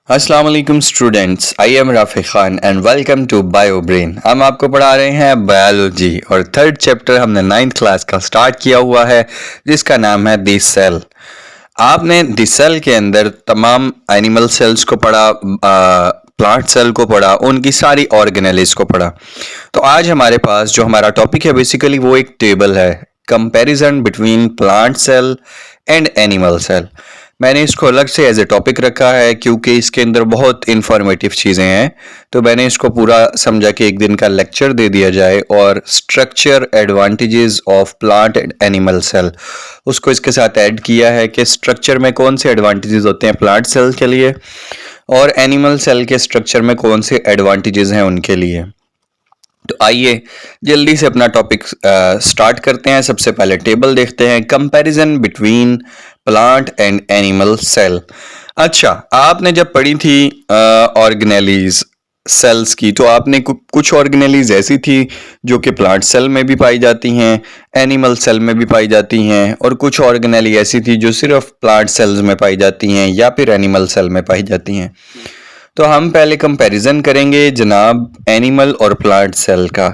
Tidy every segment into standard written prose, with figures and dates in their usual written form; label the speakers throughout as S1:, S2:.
S1: अस्सलाम वालेकुम students, I am Rafi Khan and welcome to bio brain. हम आपको पढ़ा रहे हैं बायोलॉजी और थर्ड चैप्टर हमने 9th क्लास का स्टार्ट किया हुआ है जिसका नाम है दी सेल। आपने दी सेल के अंदर तमाम एनिमल सेल्स को पढ़ा, प्लांट सेल को पढ़ा, उनकी सारी ऑर्गेनेलिज को पढ़ा। तो आज हमारे पास जो हमारा टॉपिक है बेसिकली वो एक टेबल है, comparison between plant cell and animal cell. मैंने इसको अलग से एज ए टॉपिक रखा है क्योंकि इसके अंदर बहुत इंफॉर्मेटिव चीज़ें हैं, तो मैंने इसको पूरा समझा कि एक दिन का लेक्चर दे दिया जाए और structure advantages of plant and animal cell उसको इसके साथ ऐड किया है कि स्ट्रक्चर में कौन से एडवांटेजेस होते हैं प्लांट सेल के लिए और एनिमल सेल के स्ट्रक्चर में कौन से एडवांटेजेस हैं उनके लिए। तो आइए जल्दी से अपना टॉपिक स्टार्ट करते हैं। सबसे पहले टेबल देखते हैं, comparison between plant and animal cell. अच्छा, आपने जब पढ़ी थी ऑर्गेनेलीज सेल्स की तो आपने कुछ ऑर्गेनेलीज ऐसी थी जो कि प्लांट सेल में भी पाई जाती हैं, एनिमल सेल में भी पाई जाती हैं, और कुछ ऑर्गेनेली ऐसी थी जो सिर्फ प्लांट सेल्स में पाई जाती हैं या फिर एनिमल सेल में पाई जाती हैं। तो हम पहले कंपैरिजन करेंगे जनाब एनिमल और प्लांट सेल का।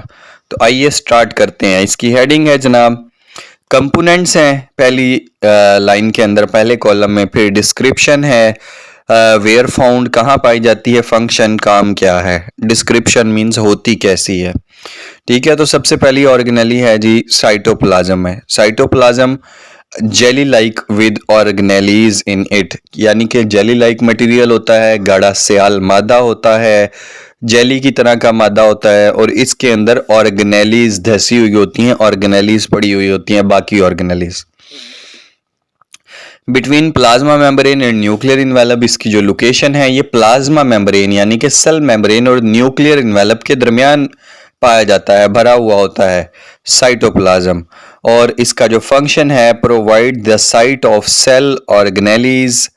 S1: तो आइए स्टार्ट करते हैं। इसकी हेडिंग है जनाब कंपोनेंट्स हैं पहली लाइन के अंदर पहले कॉलम में, फिर डिस्क्रिप्शन है, वेयर फाउंड कहाँ पाई जाती है, फंक्शन काम क्या है, डिस्क्रिप्शन मींस होती कैसी है। ठीक है, तो सबसे पहली ऑर्गेनेली है जी साइटोप्लाज्म है। Cytoplasm jelly like with organelles in it, यानी कि जेली लाइक मटेरियल होता है, गाढ़ा स्याल मादा होता है, जेली की तरह का मादा होता है और इसके अंदर ऑर्गेनेलीज धसी हुई होती हैं, ऑर्गेनेलीज पड़ी हुई होती हैं, बाकी organelles. Between plasma membrane and nuclear envelope, इसकी जो लोकेशन है ये प्लाज्मा मेम्ब्रेन यानी कि सेल मेम्ब्रेन और न्यूक्लियर इन्वेलप के दरमियान पाया जाता है, भरा हुआ होता है साइटोप्लाज्म। और इसका जो फंक्शन है provide the site of cell organelles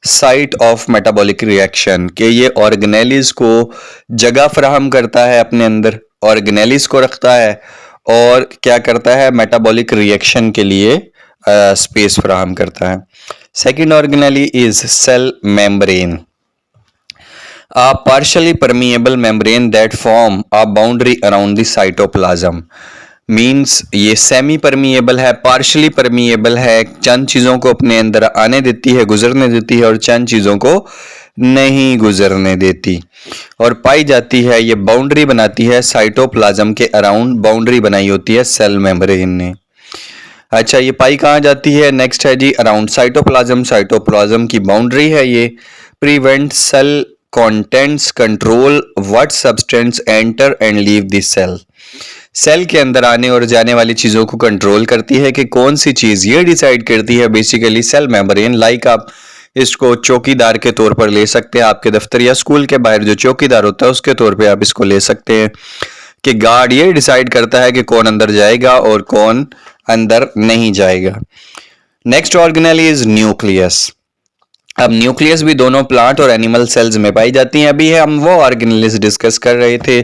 S1: site of metabolic reaction, कि ये ऑर्गेनेलीज को जगह फराहम करता है, अपने अंदर ऑर्गेनेलीज को रखता है और क्या करता है, मेटाबॉलिक रिएक्शन के लिए स्पेस फराहम करता है। Second organelle is cell membrane, a partially permeable membrane that form a boundary around the cytoplasm। Means ये सेमी परमिएबल है, पार्शली परमिएबल है, चंद चीज़ों को अपने अंदर आने देती है, गुजरने देती है, और चंद चीज़ों को नहीं गुजरने देती, और पाई जाती है, ये बाउंड्री बनाती है साइटोप्लाज्म के अराउंड, बाउंड्री बनाई होती है सेल मेम्ब्रेन ने। अच्छा, ये पाई कहाँ जाती है, नेक्स्ट है जी अराउंड साइटोप्लाज्म, साइटोप्लाज्म की बाउंड्री है ये। Prevent cell contents control what substance enter and leave this cell, cell के अंदर आने और जाने वाली चीज़ों को कंट्रोल करती है कि कौन सी चीज़, ये डिसाइड करती है बेसिकली सेल मेम्ब्रेन। लाइक आप इसको चौकीदार के तौर पर ले सकते हैं, आपके दफ्तर या स्कूल के बाहर जो चौकीदार होता है उसके तौर पे आप इसको ले सकते हैं कि गार्ड ये डिसाइड करता है कि कौन अंदर जाएगा और कौन अंदर नहीं जाएगा। Next organelle is nucleus. अब न्यूक्लियस भी दोनों प्लांट और एनिमल सेल्स में पाई जाती हैं। अभी हम वो ऑर्गेनेलीज डिस्कस कर रहे थे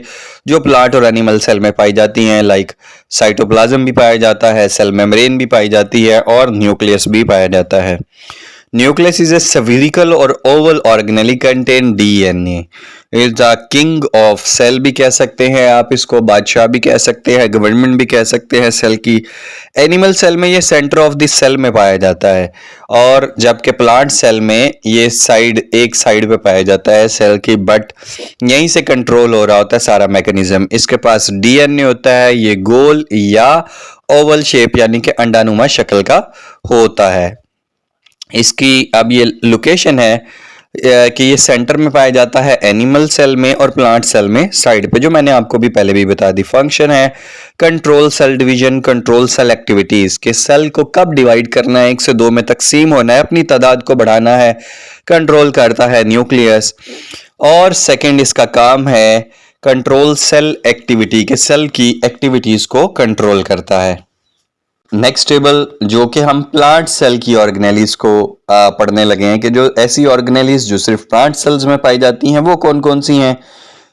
S1: जो प्लांट और एनिमल सेल में पाई जाती हैं, लाइक साइटोप्लाज्म भी पाया जाता है, सेल मेम्ब्रेन भी पाई जाती है और न्यूक्लियस भी पाया जाता है। न्यूक्लियस इज ए स्फेरिकल और oval organelle contain DNA, is the king of cell भी कह सकते हैं आप इसको, बादशाह भी कह सकते हैं, गवर्नमेंट भी कह सकते हैं सेल की। एनिमल सेल में ये सेंटर ऑफ द सेल में पाया जाता है, और जबकि प्लांट सेल में ये एक साइड पे पाया जाता है सेल की, बट यहीं से कंट्रोल हो रहा होता है सारा मैकेनिज्म। इसके पास डीएनए होता है, ये गोल या ओवल शेप यानी कि अंडानुमा शक्ल का होता है। इसकी अब ये लोकेशन है कि ये सेंटर में पाया जाता है एनिमल सेल में और प्लांट सेल में साइड पे, जो मैंने आपको भी पहले भी बता दी। फंक्शन है control cell division, control cell activities, के सेल को कब डिवाइड करना है, 1 से 2 में तकसीम होना है, अपनी तादाद को बढ़ाना है, कंट्रोल करता है न्यूक्लियस। और सेकेंड इसका काम है कंट्रोल सेल एक्टिविटी, के सेल की एक्टिविटीज को कंट्रोल करता है। नेक्स्ट टेबल जो कि हम प्लांट सेल की ऑर्गेनेलीज को पढ़ने लगे हैं कि जो ऐसी ऑर्गेनेलीज जो सिर्फ प्लांट सेल्स में पाई जाती हैं वो कौन कौन सी हैं।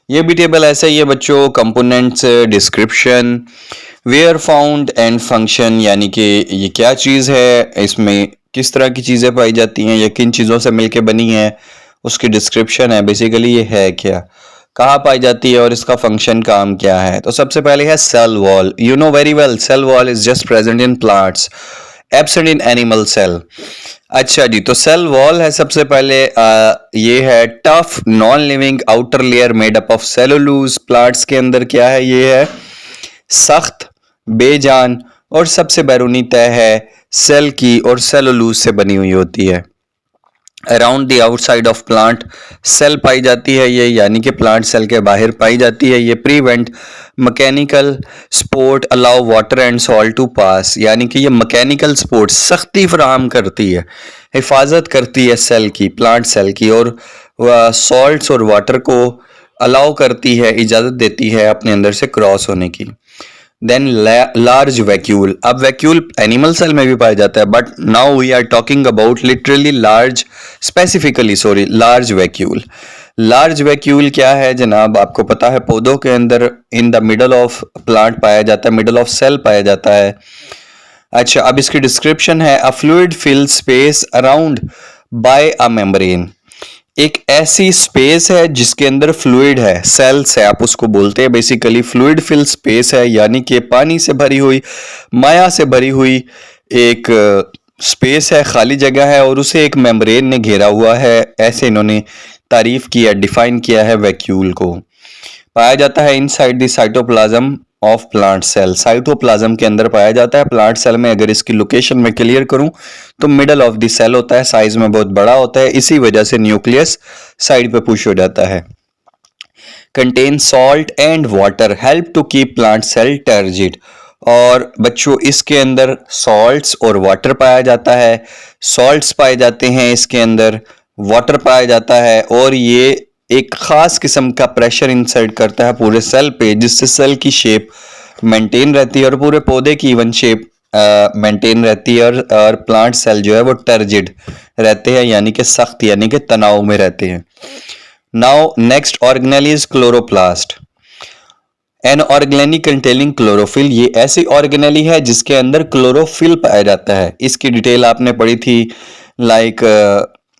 S1: ये भी टेबल ऐसा ही है बच्चों, components, description, where found and function, यानी कि ये क्या चीज़ है, इसमें किस तरह की चीज़ें पाई जाती हैं या किन चीज़ों से मिलके बनी है, उसकी डिस्क्रिप्शन है, बेसिकली ये है क्या, कहाँ पाई जाती है और इसका फंक्शन काम क्या है। तो सबसे पहले है cell wall. You know very well cell wall is just present in plants, absent in animal cell. अच्छा जी, तो सेल वॉल है सबसे पहले ये है tough non living outer layer made up of cellulose. Plants के अंदर क्या है, ये है सख्त, बेजान और सबसे बैरूनी तह है सेल की और सेलुलोज से बनी हुई होती है। Around the outside of plant cell पाई जाती है ये, यानी कि प्लांट सेल के बाहर पाई जाती है ये। Prevent mechanical support allow water and salt to pass, यानी कि ये मैकेनिकल सपोर्ट सख्ती फराहम करती है, हिफाजत करती है सेल की, प्लांट सेल की, और सॉल्ट्स और वाटर को अलाउ करती है, इजाज़त देती है अपने अंदर से क्रॉस होने की। Then large vacuole. अब वैक्यूल एनिमल सेल में भी पाया जाता है, but now we are talking about literally large, specifically sorry large vacuole. Large vacuole क्या है जनाब, आपको पता है पौधों के अंदर in the middle of plant पाया जाता है, मिडल ऑफ सेल पाया जाता है। अच्छा, अब इसकी डिस्क्रिप्शन है a fluid fill space around by a membrane. एक ऐसी स्पेस है जिसके अंदर फ्लूइड है, सेल्स है आप उसको बोलते हैं, बेसिकली फ्लूइड फिल स्पेस है, यानी कि पानी से भरी हुई, माया से भरी हुई एक स्पेस है, खाली जगह है, और उसे एक मेम्ब्रेन ने घेरा हुआ है। ऐसे इन्होंने तारीफ किया, डिफाइन किया है वैक्यूल को। पाया जाता है inside the cytoplasm of plant cell. Cytoplasm के अंदर पाया जाता है प्लांट सेल में। अगर इसकी लोकेशन में क्लियर करूं तो मिडल ऑफ द सेल होता है, साइज में बहुत बड़ा होता है, इसी वजह से न्यूक्लियस साइड पे पुश हो जाता है। Contain salt and water, help to keep plant cell turgid. और बच्चों इसके अंदर सॉल्ट्स और वाटर पाया जाता है, सॉल्ट्स पाए जाते हैं इसके अंदर, वाटर पाया जाता है, और ये एक खास किस्म का प्रेशर इंसर्ट करता है पूरे सेल पे, जिससे सेल की शेप मेंटेन रहती है और पूरे पौधे की इवन शेप मेंटेन रहती है, और प्लांट सेल जो है वो टर्जिड रहते हैं, यानी कि सख्त, यानी कि तनाव में रहते हैं। Now next organelle is chloroplast. An organelle containing chlorophyll, ये ऐसी ऑर्गेनेली है जिसके अंदर क्लोरोफिल पाया जाता है। इसकी डिटेल आपने पढ़ी थी, लाइक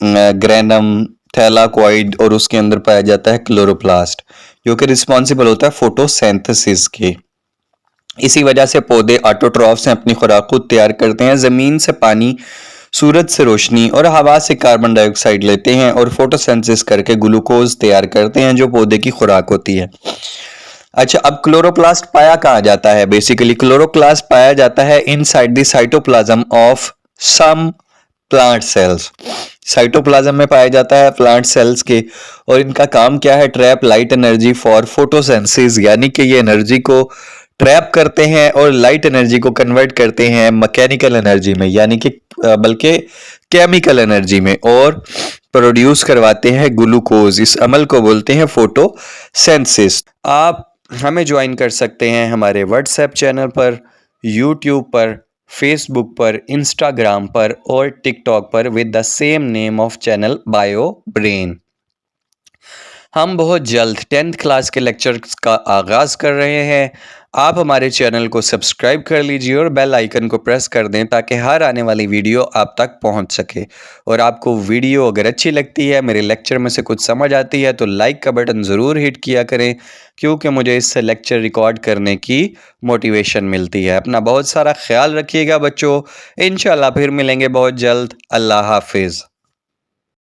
S1: ग्रेनम, थैलाकॉइड, और उसके अंदर पाया जाता है क्लोरोप्लास्ट, जो कि रिस्पॉन्सिबल होता है फोटोसिंथेसिस के। इसी वजह से पौधे ऑटोट्रॉफ से अपनी खुराक खुद तैयार करते हैं, जमीन से पानी, सूरज से रोशनी और हवा से कार्बन डाइऑक्साइड लेते हैं और फोटोसिंथेसिस करके ग्लूकोज तैयार करते हैं, जो पौधे की खुराक होती है। अच्छा, अब क्लोरोप्लास्ट पाया कहाँ जाता है? बेसिकली क्लोरोप्लास्ट पाया जाता है inside the cytoplasm of some plant cells. Cytoplasm में पाया जाता है प्लांट सेल्स के, और इनका काम क्या है? Trap light energy for photosynthesis, यानी कि ये एनर्जी को ट्रैप करते हैं और लाइट एनर्जी को कन्वर्ट करते हैं मैकेनिकल एनर्जी में, यानी कि बल्कि केमिकल एनर्जी में, और प्रोड्यूस करवाते हैं ग्लूकोज। इस अमल को बोलते हैं फोटोसिंथेसिस। आप हमें ज्वाइन कर सकते हैं हमारे व्हाट्सएप चैनल पर, यूट्यूब पर, फेसबुक पर, इंस्टाग्राम पर और टिकटॉक पर with the same name of channel bio brain. हम बहुत जल्द 10th क्लास के लेक्चर्स का आगाज़ कर रहे हैं। आप हमारे चैनल को सब्सक्राइब कर लीजिए और बेल आइकन को प्रेस कर दें ताकि हर आने वाली वीडियो आप तक पहुंच सके। और आपको वीडियो अगर अच्छी लगती है, मेरे लेक्चर में से कुछ समझ आती है, तो लाइक का बटन ज़रूर हिट किया करें, क्योंकि मुझे इससे लेक्चर रिकॉर्ड करने की मोटिवेशन मिलती है। अपना बहुत सारा ख्याल रखिएगा बच्चों, इंशाल्लाह फिर मिलेंगे बहुत जल्द। अल्लाह हाफिज़।